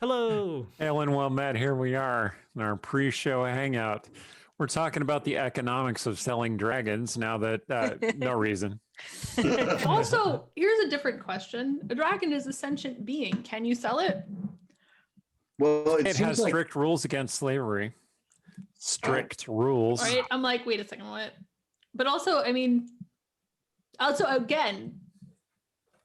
Hello. Alan, well met. Here we are in our pre-show hangout. We're talking about the economics of selling dragons now that no reason. Also, here's a different question. A dragon is a sentient being. Can you sell it? Well, It has like... strict rules against slavery. Strict rules. Right? I'm like, wait a second, what? But also, I mean, again,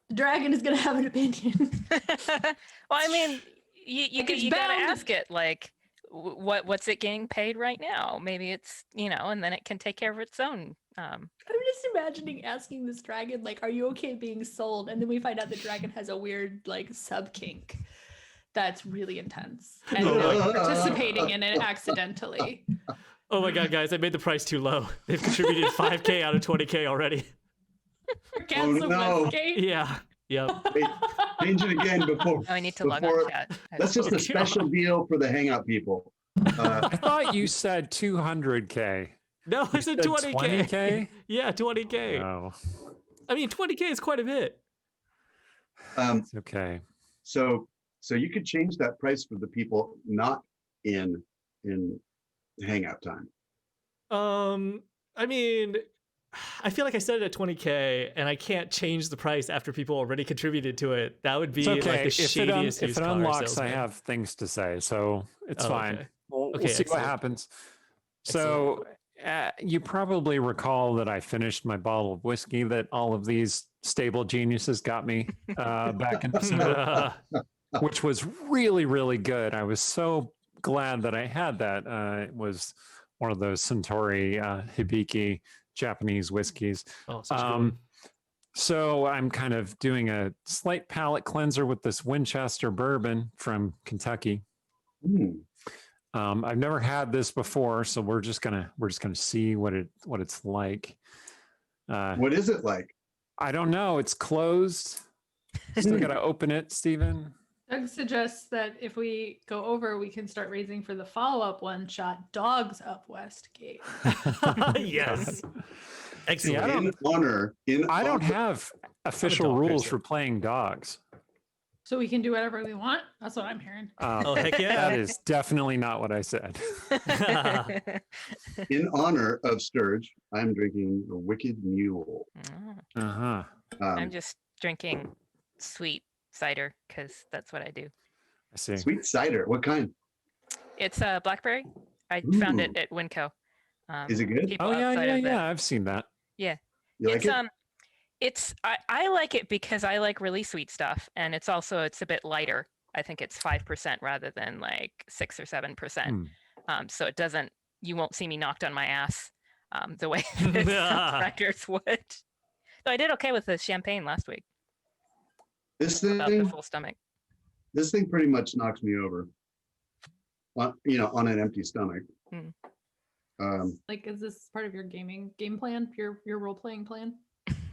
the dragon is going to have an opinion. Well, I mean, you gotta ask it, like, what's it getting paid right now? Maybe it's, and then it can take care of its own. I'm just imagining asking this dragon, like, are you okay being sold? And then we find out the dragon has a weird, like, sub kink that's really intense, and participating in it accidentally. Oh my god, guys, I made the price too low. They've contributed 5K out of 20K already. Westgate? Yeah. Yep. Wait, change it again before. I need to log on chat. That's just a special deal for the Hangout people. I thought you said 200K. No, I said 20K. 20K? Yeah, 20K. Oh. I mean, 20K is quite a bit. It's okay. So you could change that price for the people not in Hangout time. I mean, I feel like I set it at 20K, and I can't change the price after people already contributed to it. That would be It's okay. like the shadiest if used it car unlocks, salesman. I have things to say, so it's fine. Okay. We'll Okay, see what excellent. happens. So you probably recall that I finished my bottle of whiskey that all of these stable geniuses got me back in December, which was really, really good. I was so glad that I had that. It was one of those Suntory Hibiki Japanese whiskeys. Oh, such a good one. So I'm kind of doing a slight palate cleanser with this Winchester bourbon from Kentucky. I've never had this before, so we're just gonna see what it's like. What is it like? I don't know. It's closed. Still gotta open it, Stephen. Doug suggests that if we go over, we can start raising for the follow-up one-shot Dogs Up Westgate. Yes. See, Excellent. I don't have official dog rules person. for playing dogs. So we can do whatever we want? That's what I'm hearing. Oh, heck yeah. That is definitely not what I said. In honor of Sturge, I'm drinking a Wicked Mule. Uh-huh. I'm just drinking sweet cider because that's what I do. I see. Sweet cider. What kind? It's blackberry. I found it at Winco. Is it good? people Oh yeah, outside yeah, of the- yeah. I've seen that. Yeah. You like It's I like it because I like really sweet stuff, and it's a bit lighter. I think it's 5% rather than like 6 or 7%. So it doesn't, you won't see me knocked on my ass the way that some directors would. So I did okay with the champagne last week This without the thing, full stomach. this thing pretty much knocks me over. On an empty stomach. Like, is this part of your game plan, your role-playing plan?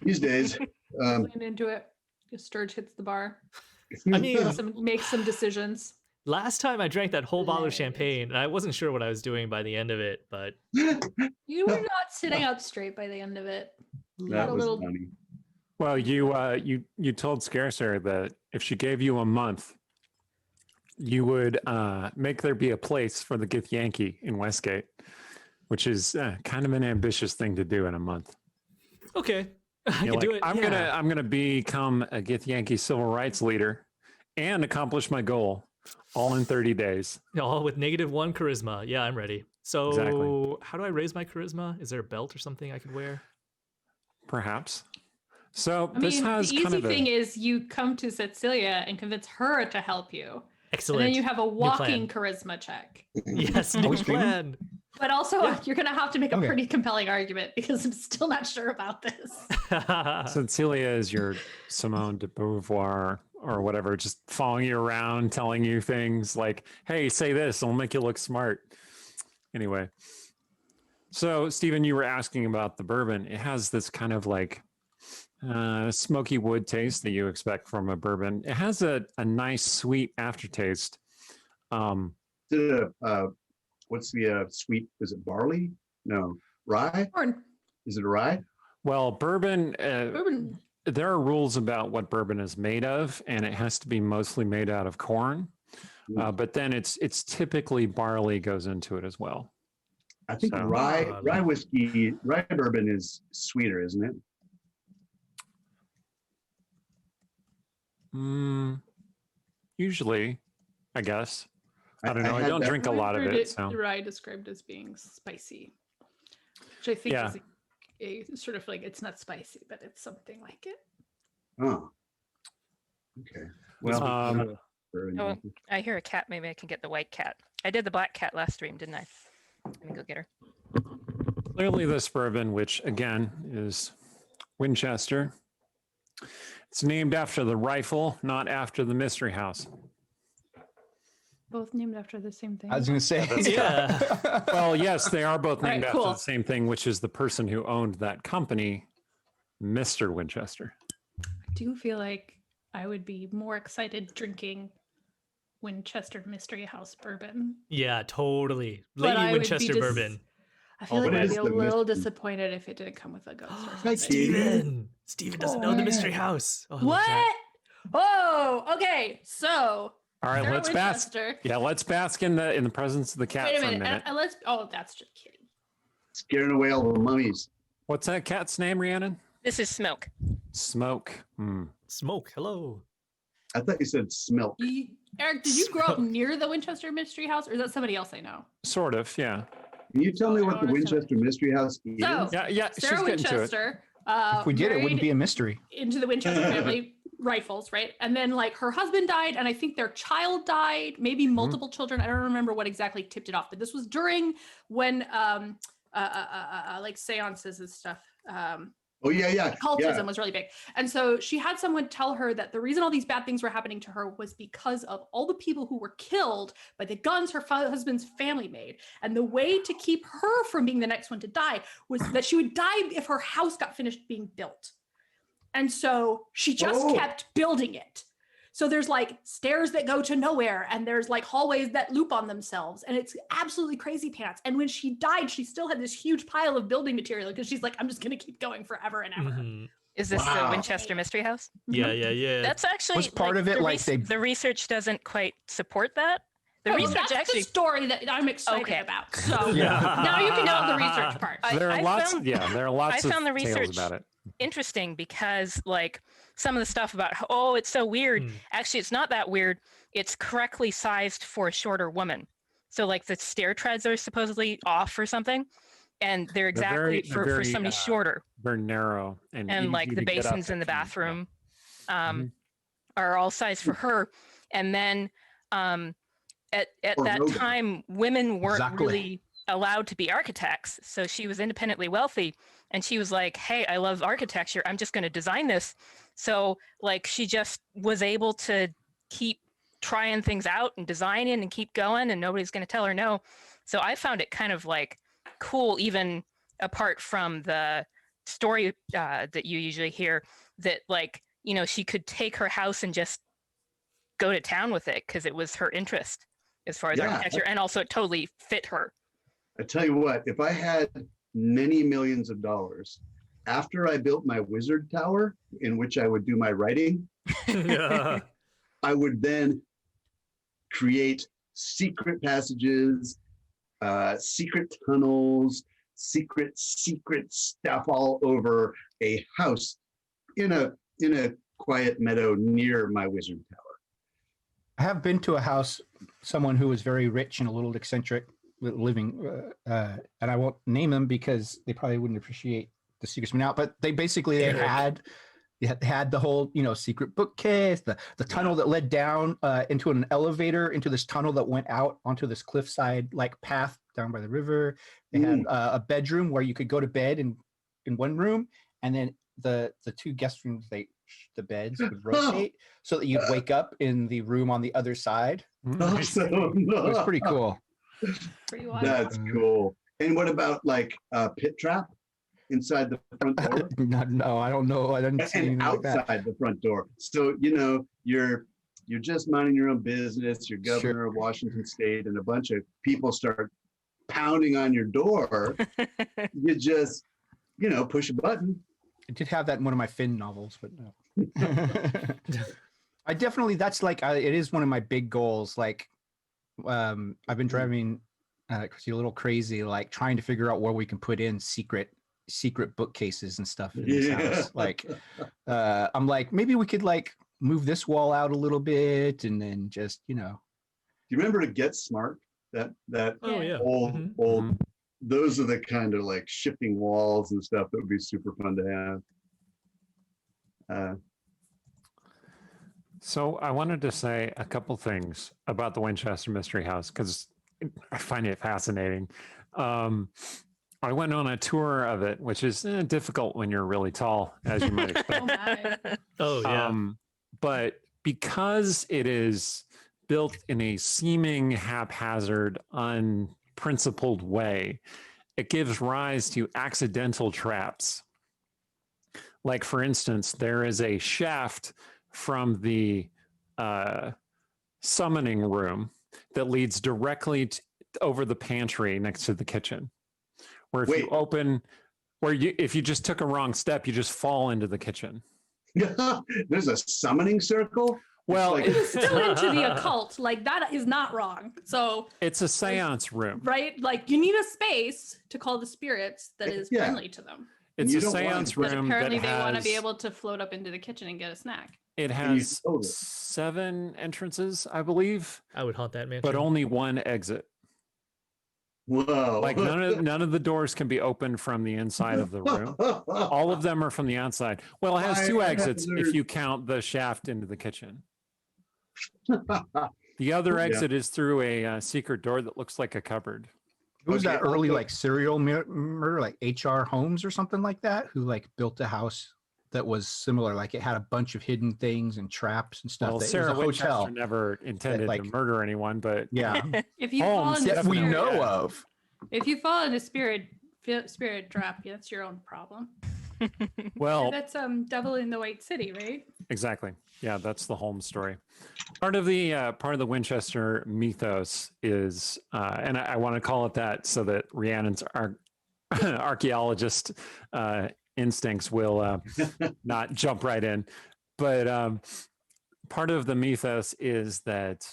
These days, Lean into it. Sturge hits the bar. I mean, Make some decisions. last time I drank that whole bottle of champagne, and I wasn't sure what I was doing by the end of it, but You were not sitting up straight by the end of it. that a was little- funny. Well, you told Scarecer that if she gave you a month, you would make there be a place for the Gith Yankee in Westgate, which is kind of an ambitious thing to do in a month. okay. I You're can do like, it. I'm gonna become a Gith Yankee civil rights leader and accomplish my goal all in 30 days. All with -1 charisma. Yeah, I'm ready. So Exactly. how do I raise my charisma? Is there a belt or something I could wear? Perhaps. So I this mean, has the kind easy of thing is you come to Cecilia and convince her to help you. Excellent. And then you have a walking plan. charisma check. Yes, new plan. But also, you're going to have to make a Okay. pretty compelling argument because I'm still not sure about this. Cecilia is your Simone de Beauvoir or whatever, just following you around, telling you things like, hey, say this, it'll make you look smart. Anyway. So, Stephen, you were asking about the bourbon. It has this kind of like smoky wood taste that you expect from a bourbon. It has a nice sweet aftertaste. Is it what's the sweet? Is it barley? No, rye. Corn. Is it a rye? Well, bourbon, Bourbon. there are rules about what bourbon is made of, and it has to be mostly made out of corn. But then it's typically barley goes into it as well. I think So- rye whiskey, rye bourbon is sweeter, isn't it? Usually, I guess. I don't know. I had don't that- drink a I've lot of heard it. So Rye described as being spicy, which I think Yeah. is a sort of like, it's not spicy, but it's something like it. Oh. Okay. Well, Um, bourbon. Oh, I hear a cat. Maybe I can get the white cat. I did the black cat last stream, didn't I? Let me go get her. clearly, this bourbon, which again is Winchester, it's named after the rifle, not after the mystery house. Both named after the same thing. I was going to say. Yeah. Well, yes, they are both All right, named after cool. the same thing, which is the person who owned that company, Mr. Winchester. I do feel like I would be more excited drinking Winchester Mystery House bourbon. Yeah, totally. But I Lady would be Winchester bourbon. I feel Oh, like but I'd it be is a the little mystery. disappointed if it didn't come with a ghost or Hi, something. Steven. Steven doesn't Oh, know the yeah. mystery house. Oh, I love that. What? Oh, okay. So All right, Sarah let's bask. Winchester. Yeah, let's bask in the presence of the cat Wait a for a minute. minute. Let's. Oh, that's just kidding. Scaring away all the mummies. What's that cat's name, Rhiannon? This is Smoke. Smoke. Smoke. Hello. I thought you said smilk. Eric, did you grow up near the Winchester Mystery House, or is that somebody else I know? Sort of, yeah. Can you tell me I what the don't understand. Winchester Mystery House is? So- Yeah, Sarah she's getting to it. Winchester. If we did, it wouldn't be a mystery. Into the Winchester family rifles, right? And then like her husband died, and I think their child died, maybe multiple children. I don't remember what exactly tipped it off, but this was during when like seances and stuff. Oh yeah. Cultism was really big. And so she had someone tell her that the reason all these bad things were happening to her was because of all the people who were killed by the guns her husband's family made. And the way to keep her from being the next one to die was that she would die if her house got finished being built. And so she just Oh. kept building it. So there's like stairs that go to nowhere, and there's like hallways that loop on themselves, and it's absolutely crazy pants. And when she died, she still had this huge pile of building material because she's like, I'm just gonna keep going forever and ever. Mhm. Is this Wow. the Winchester Mystery House? Yeah, yeah, yeah. That's actually Was part of it the like they- the research doesn't quite support that. The Oh, research that's actually the story that I'm excited Okay. about. So Yeah. now you can know the research part. There are I lots. found- There are lots I found the of tales research- about it. interesting because like some of the stuff about oh it's so weird, Hmm. actually it's not that weird. It's correctly sized for a shorter woman, so like the stair treads are supposedly off or something, and they're exactly they're for very, somebody shorter, Very narrow and and like easy the to get up basins in the and- yeah. bathroom Mhm. are all sized for her. And then at Or that Rogan. time women weren't Exactly. really allowed to be architects, so she was independently wealthy, and she was like, hey, I love architecture, I'm just going to design this. So like she just was able to keep trying things out and designing and keep going, and nobody's going to tell her no. So I found it kind of like cool, even apart from the story that you usually hear, that like, you know, she could take her house and just go to town with it because it was her interest as far as Yeah. architecture, and also it totally fit her. I tell you what, if I had many millions of dollars, after I built my wizard tower in which I would do my writing, Yeah. I would then create secret passages, secret tunnels, secret stuff all over a house in a quiet meadow near my wizard tower. I have been to a house, someone who was very rich and a little eccentric living, and I won't name them because they probably wouldn't appreciate the secrets coming out. But they basically they had the whole secret bookcase, the tunnel that led down into an elevator into this tunnel that went out onto this cliffside like path down by the river. They had a bedroom where you could go to bed in one room, and then the two guest rooms the beds would rotate so that you'd wake up in the room on the other side. Awesome. It was pretty cool. Pretty wild. That's cool. And what about like a pit trap inside the front door? No, I don't know. I didn't see anything And like that. outside the front door. So, you're just minding your own business, you're governor of Washington State, and a bunch of people start pounding on your door. You just, push a button. I did have that in one of my Finn novels, but no. I definitely, that's like, it is one of my big goals. Like, I've been driving Chrissy a little crazy, like trying to figure out where we can put in secret bookcases and stuff in this house. Like, I'm like, maybe we could like move this wall out a little bit, and then just Do you remember to Get Smart? That Oh yeah. old Mhm. old. Those are the kind of like shifting walls and stuff that would be super fun to have. So I wanted to say a couple things about the Winchester Mystery House because I find it fascinating. I went on a tour of it, which is difficult when you're really tall, as you might expect. Oh my. Oh yeah. But because it is built in a seeming haphazard, unprincipled way, it gives rise to accidental traps. Like, for instance, there is a shaft from the summoning room that leads directly over the pantry next to the kitchen. Where if you open, if you just took a wrong step, you just fall into the kitchen. There's a summoning circle. Well, It's still into the occult. Like that is not wrong. So it's a seance room. right, like you need a space to call the spirits that is Yeah. friendly to them. It's You a don't want seance it. But room apparently that they want to be has- able to float up into the kitchen and get a snack. It you has close it. 7 entrances, I believe, I would haunt that mansion. but only 1 exit. Whoa. Like none of the doors can be opened from the inside of the room. All of them are from the outside. Well, it has 2 exits if you count the shaft into the kitchen. The other Yeah. exit is through a secret door that looks like a cupboard. who was Okay, that early also- like serial murder, like HR Holmes or something like that, who like built a house that was similar, like it had a bunch of hidden things and traps and stuff. Well, That it was Sarah a Winchester hotel. never intended like- to murder anyone, but Yeah, If you fall Holmes into that we definitely spirit, know of. if you fall into spirit trap, that's your own problem. well, That's Devil in the White City, right? exactly. Yeah, that's the Holmes story. Part of the Winchester mythos is, and I want to call it that so that Rhiannon's archaeologist instincts will not jump right in. But part of the mythos is that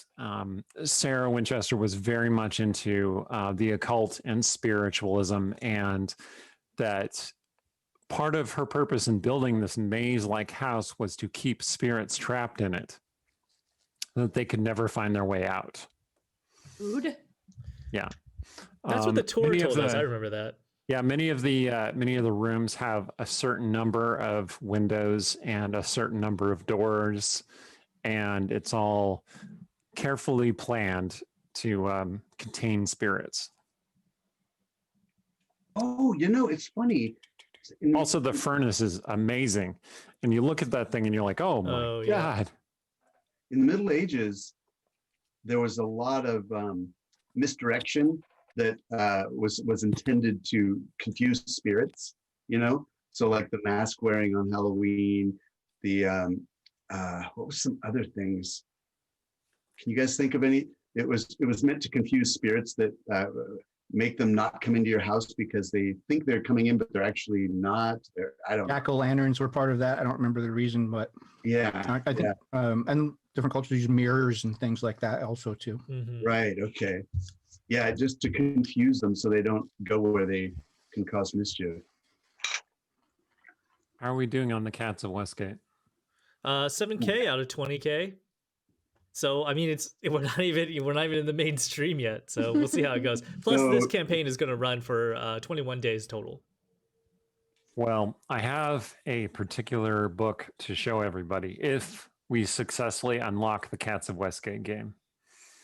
Sarah Winchester was very much into the occult and spiritualism, and that part of her purpose in building this maze-like house was to keep spirits trapped in it, so that they could never find their way out. Food. Yeah, That's what the tour many of told us. the- I remember that. Yeah, many of the rooms have a certain number of windows and a certain number of doors, and it's all carefully planned to contain spirits. Oh, it's funny. Also, the furnace is amazing, and you look at that thing and you're like, "Oh my Oh, yeah. god!" In the Middle Ages, there was a lot of misdirection that was intended to confuse spirits. So like the mask wearing on Halloween, the what was some other things? Can you guys think of any? It was meant to confuse spirits that make them not come into your house because they think they're coming in, but they're actually not. I don't know. Jack-o'-lanterns were part of that. I don't remember the reason, but Yeah. I think, and different cultures use mirrors and things like that also too. Mhm. Right. Okay. Yeah, just to confuse them so they don't go where they can cause mischief. How are we doing on the Cats of Westgate? 7K out of 20K. So I mean, we're not even in the mainstream yet. So we'll see how it goes. Plus, this So- campaign is going to run for 21 days total. Well, I have a particular book to show everybody if we successfully unlock the Cats of Westgate game.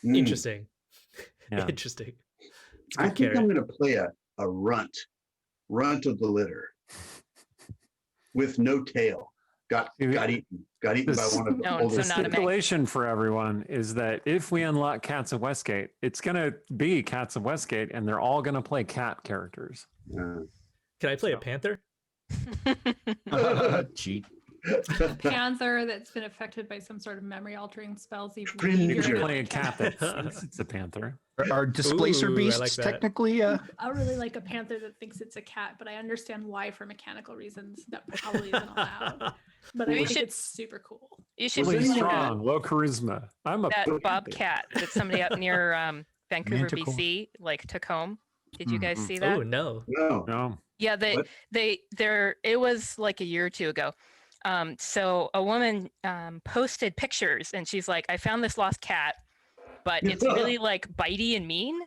Mm. Interesting. Yeah. Interesting. It's a I good think I'm carrot. going to play a runt of the litter with no tail. Got eaten by one of the No, oldest. so not a mix. Stipulation for everyone is that if we unlock Cats of Westgate, it's going to be Cats of Westgate, and they're all going to play cat characters. Can I play a panther? Cheat. Panther that's been affected by some sort of memory altering spells. Even Cringer. You you're can not play a a cat that thinks it's a panther. Are displacer Ooh, I beasts like that. technically? I really like a panther that thinks it's a cat, but I understand why for mechanical reasons that probably isn't allowed. But I We think should- it's super cool. You should Really Well, see strong, low charisma. I'm a that panther. bobcat that somebody up near Vancouver, Manticore. BC, like took home. Did you guys Mhm. see that? Oh no. No. No. Yeah, What? it was like a year or two ago. So a woman posted pictures and she's like, I found this lost cat, but it's really like bitey and mean.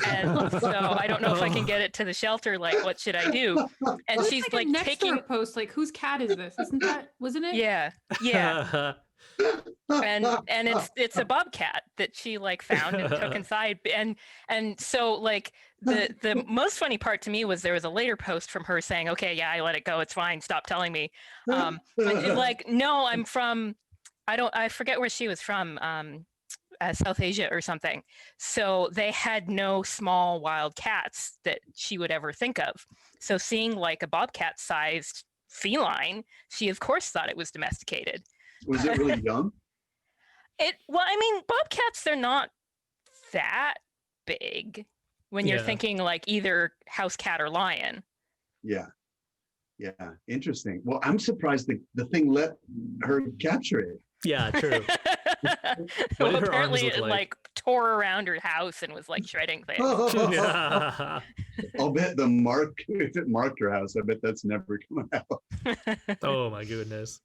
And so I don't know if I can get it to the shelter. Like, what should I do? And That's she's like, like a next taking, door post, like whose cat is this? Wasn't it? yeah, yeah. And it's a bobcat that she like found and took inside. And so like the most funny part to me was there was a later post from her saying, okay, yeah, I let it go, it's fine, stop telling me. And she's like, no, I'm from, I forget where she was from, South Asia or something. So they had no small wild cats that she would ever think of. So seeing like a bobcat sized feline, she of course thought it was domesticated. Was it really young? Well, I mean, bobcats, they're not that big when you're Yeah. thinking like either house cat or lion. Yeah. Yeah. Interesting. Well, I'm surprised the thing let her capture it. Yeah, true. Well, did her arms apparently look it like? like tore around her house and was like shredding things. Yeah. I'll bet if it marked her house, I bet that's never coming out. Oh my goodness.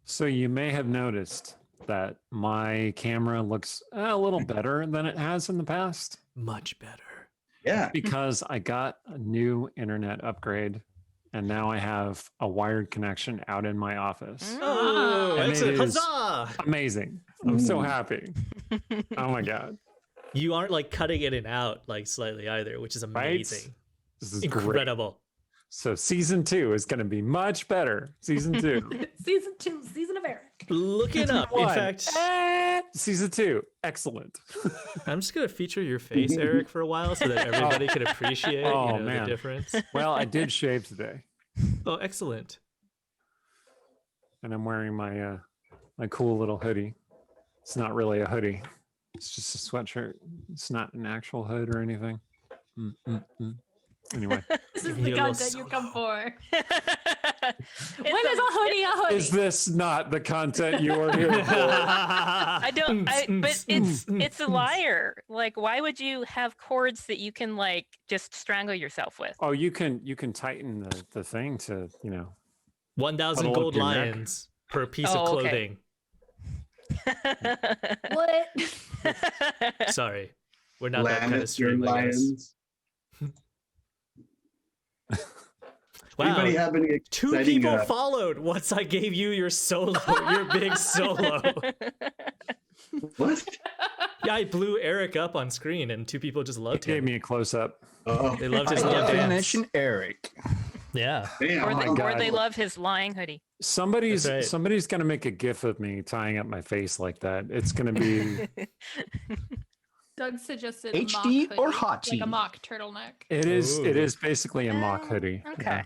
So you may have noticed that my camera looks a little better than it has in the past Much better. Yeah. because I got a new internet upgrade and now I have a wired connection out in my office. Oh, And it excellent. is- Huzzah! Amazing. I'm so Mm. happy. Oh my God. You aren't like cutting in and out like slightly either, which is Right? amazing. This is great. Incredible. So season 2 is going to be much better. Season 2. Season 2, season of Eric. Look it up. In One. fact, Season 2. Excellent. I'm just gonna feature your face, Eric, for a while so that everybody can appreciate Oh, the man. difference. Well, I did shave today Oh, excellent. and I'm wearing my my cool little hoodie. It's not really a hoodie. It's just a sweatshirt. It's not an actual hood or anything. Anyway, This is Give me the a little content you come for. It's When is a hoodie a hoodie? is this not the content you are here for? I don't. But it's a liar. Like, why would you have cords that you can like just strangle yourself with? Oh, you can tighten the thing to 1,000 Huddle up gold your neck. lions per piece Oh, of okay. clothing. What? Sorry, we're not that kind of Lannister stream. I guess. lions. Wow, Anybody have any 2 exciting? people followed once I gave you your solo, your big solo. What? Yeah, I blew Eric up on screen, and 2 people just It loved gave him. me a close up. Oh, They loved his I little love to dance. mention Eric. Yeah. damn. Or, my they, or God. they love his lying hoodie. Somebody's That's right. somebody's gonna make a gif of me tying up my face like that. It's gonna be Doug suggested a mock HD or hoodie, hot like tea? a mock turtleneck. it Ooh. is basically a mock hoodie. Okay. Yeah.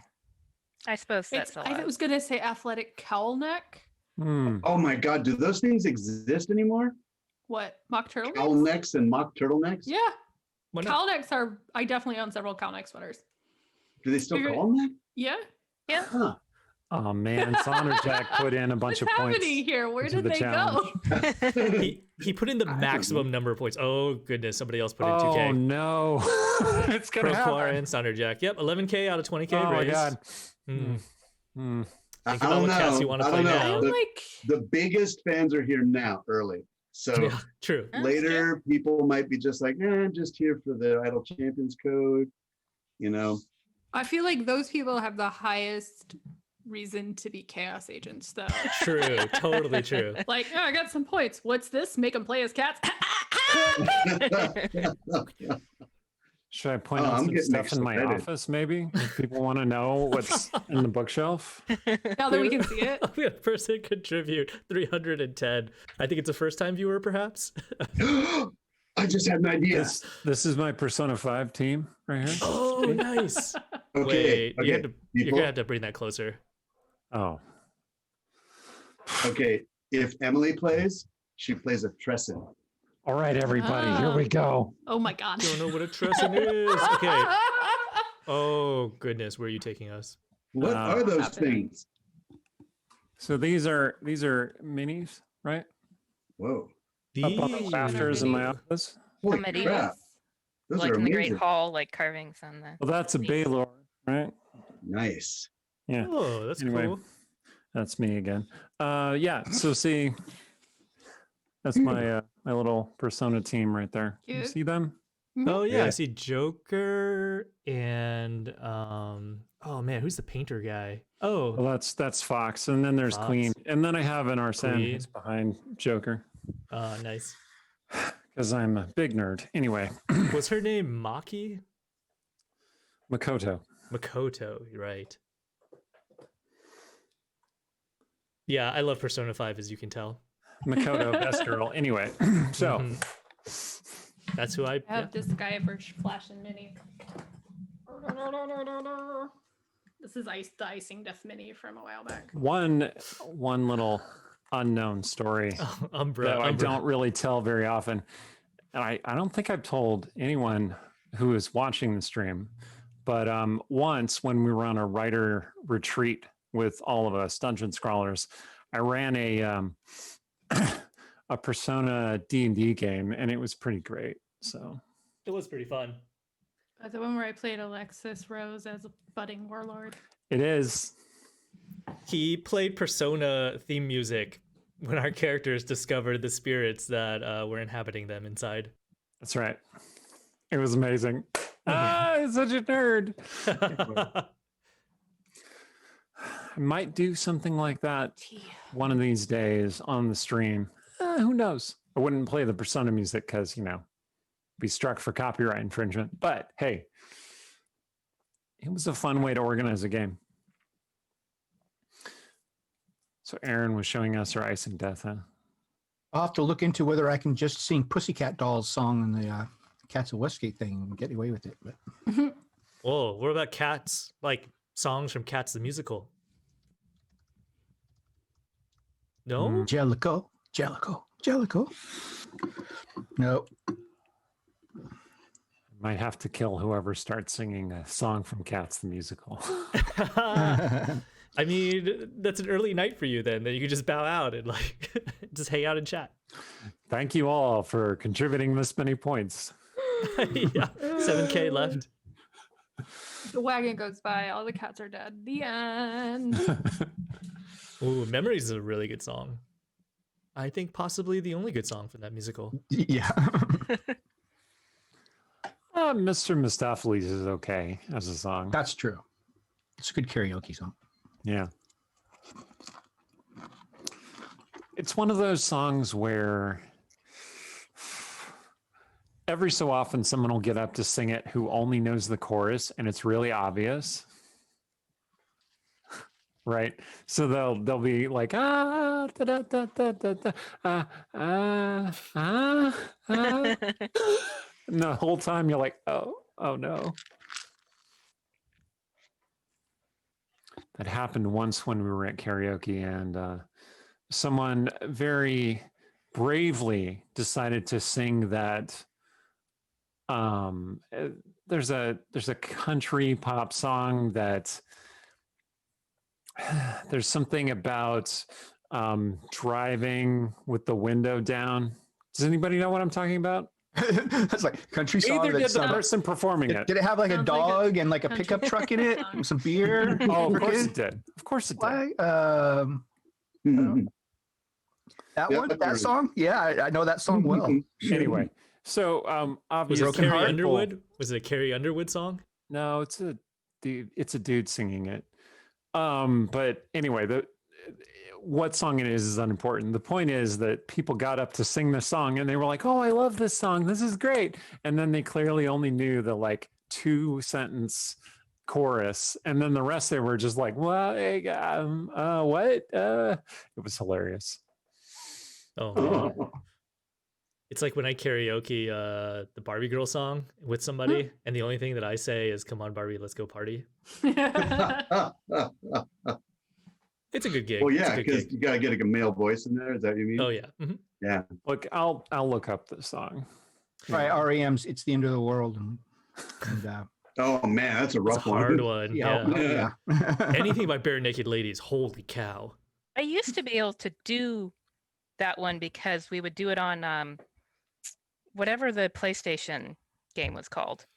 I suppose that's It's, allowed. I was gonna say athletic cowl neck. Hmm. Oh my God, do those things exist anymore? What mock turtlenecks? Cowl necks and mock turtlenecks? Yeah, Why not? cowl necks are. I definitely own several cowl neck sweaters. Do they still Figure- call them that? Yeah. Huh. Oh man, Sonner Jack put in a bunch What's of points. happening here? Where into did the they challenge. go? He put in the I don't maximum know. number of points. Oh goodness, somebody else put in Oh 2K. no, it's gonna Pro Quar happen. and Thunder Jack. Yep, 11K out of 20K Oh my raised. God. Hmm. Hmm. I Think about don't what know. cast you wanna I play don't know. now. I'm like, The biggest fans are here now, early. So Yeah, true. That's later, people might be just like, I'm just here for the Idle Champions code. You know, I feel like those people have the highest reason to be chaos agents, though. True. Totally true. Like, oh, I got some points. What's this? Make them play as cats. Should I point Oh, out I'm some getting stuff in my excited. office? Maybe if people want to know what's in the bookshelf. Now that we can see it. We had a person contribute 310. I think it's a first time viewer, perhaps. I just had an idea. This is my Persona 5 team right here. Oh, nice. Okay, Wait, you're people, gonna have to bring that closer. Oh, okay. If Emily plays, she plays a Tresson. All right, everybody, here we go. Oh my god. Don't know what a trescent is. Okay. Oh goodness, where are you taking us? What are those happening? things? So these are minis, right? Whoa. Up on the These- rafters in my office. Holy Comedy crap. was, Those like are in the Great amazing. Hall, like carvings on the. Well, that's a Baylor, right? Nice. Yeah. Oh, that's Anyway. cool. That's me again. Yeah. So see, that's my my little Persona team right there. You Cute. see them? Oh yeah, Yeah. I see Joker and oh man, who's the painter guy? Well, Oh, that's Fox, and then there's Fox. Queen, and then I have an Arsene Queen. who's behind Joker nice. because I'm a big nerd. Anyway, Was her name Maki? Makoto. Makoto, you're right. Yeah, I love Persona 5 as you can tell. Makoto, best girl. Anyway, so Mhm. That's who I I yeah. have this guy for Flash and Mini. This is the Icing Death Mini from a while back. one little unknown story Oh, Umbra. that I Umbra. don't really tell very often. And I don't think I've told anyone who is watching the stream, but once when we were on a writer retreat with all of us dungeon scrawlers, I ran a a Persona D&D game, and it was pretty great. So It was pretty fun. The one where I played Alexis Rose as a budding warlord. it is. He played Persona theme music when our characters discovered the spirits that were inhabiting them inside. That's right. It was amazing. I'm such a nerd. I might do something like that one of these days on the stream. Who knows? I wouldn't play the Persona music because, be struck for copyright infringement. But hey, it was a fun way to organize a game. So Aaron was showing us her Ice and Death, huh? I'll have to look into whether I can just sing Pussycat Dolls song in the Cats of Westgate thing and get away with it. But Whoa, what about Cats? Like songs from Cats the musical? No? Jellicoe, Jellicoe, Jellicoe. No. Might have to kill whoever starts singing a song from Cats the musical. I mean, that's an early night for you then. That you could just bow out and like just hang out and chat. Thank you all for contributing this many points. Yeah, 7K left. The wagon goes by, all the cats are dead. The end. Ooh, Memories is a really good song. I think possibly the only good song from that musical. Yeah. Mr. Mistopheles is okay as a song. That's true. It's a good karaoke song. Yeah. It's one of those songs where every so often someone will get up to sing it who only knows the chorus and it's really obvious. Right? So they'll be like da da da da da da and the whole time you're like, oh no. That happened once when we were at karaoke, and someone very bravely decided to sing that. There's a country pop song that there's something about driving with the window down. Does anybody know what I'm talking about? That's like country song. Neither did that's, the person performing it. did it have like a Sounds like a dog and like a country pickup truck in it? song. And some beer? Oh, of for course kids? it did. Of course it did. Why? That Yeah, one? I've That heard it. song? Yeah, I know that song well. Anyway, so Was obviously, it Broken Carrie Heart? Underwood? Was it a Carrie Underwood song? No, it's a dude singing it. But anyway, what song it is unimportant. The point is that people got up to sing this song and they were like, "Oh, I love this song. This is great." And then they clearly only knew the like 2-sentence chorus, and then the rest they were just like, "Well, what?" It was hilarious. Oh, man. It's like when I karaoke the Barbie Girl song with somebody, and the only thing that I say is, "Come on, Barbie, let's go party." It's a good gig. Well, It's a yeah, good because gig. you gotta get a male voice in there. Is that what you mean? Oh yeah. Mhm. Yeah. Look, I'll look up the song. By REM's "It's the End of the World." And Oh man, that's a It's a rough one. hard one. yeah, Yeah. yeah. Anything by Bare Naked Ladies. Holy cow. I used to be able to do that one because we would do it on whatever the PlayStation game was called.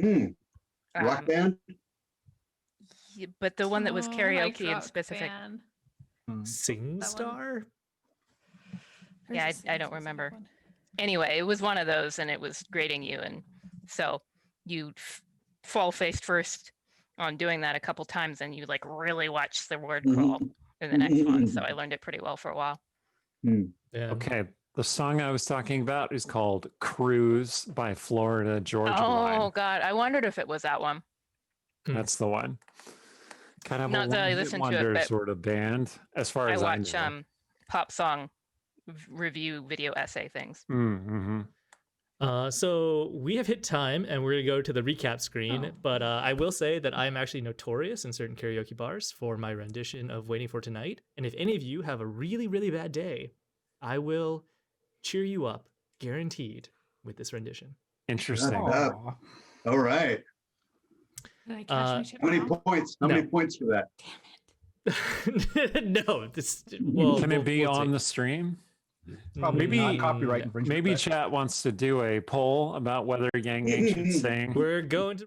Mm, rock Um, band. but the one that was Oh, I karaoke like in Rock specific. Band. Sing That one. Star? There's Yeah, a I Sing don't Sing remember. one. Anyway, it was one of those, and it was grading you, and so you fall face first on doing that a couple times, and you like really watch the word crawl in the next one. So I learned it pretty well for a while. Yeah. Okay, the song I was talking about is called "Cruise" by Florida Georgia Line. Oh God, I wondered if it was that one. That's the one. Kind of Not a that I one-hit listened to it, wonder but sort of band, as far I as watch I know. pop song review video essay things. Mm-hmm. So we have hit time and we're going to go to the recap screen. Oh. But I will say that I'm actually notorious in certain karaoke bars for my rendition of Waiting for Tonight. And if any of you have a really, really bad day, I will cheer you up, guaranteed, with this rendition. Interesting. Aw. All right. Did I catch my shit How many wrong? points? How many points for that? No, this. Well, Can it we'll- be we'll on see. the stream? Probably Maybe- not copyright infringement. Maybe but- chat wants to do a poll about whether Yang Yang should sing. We're going to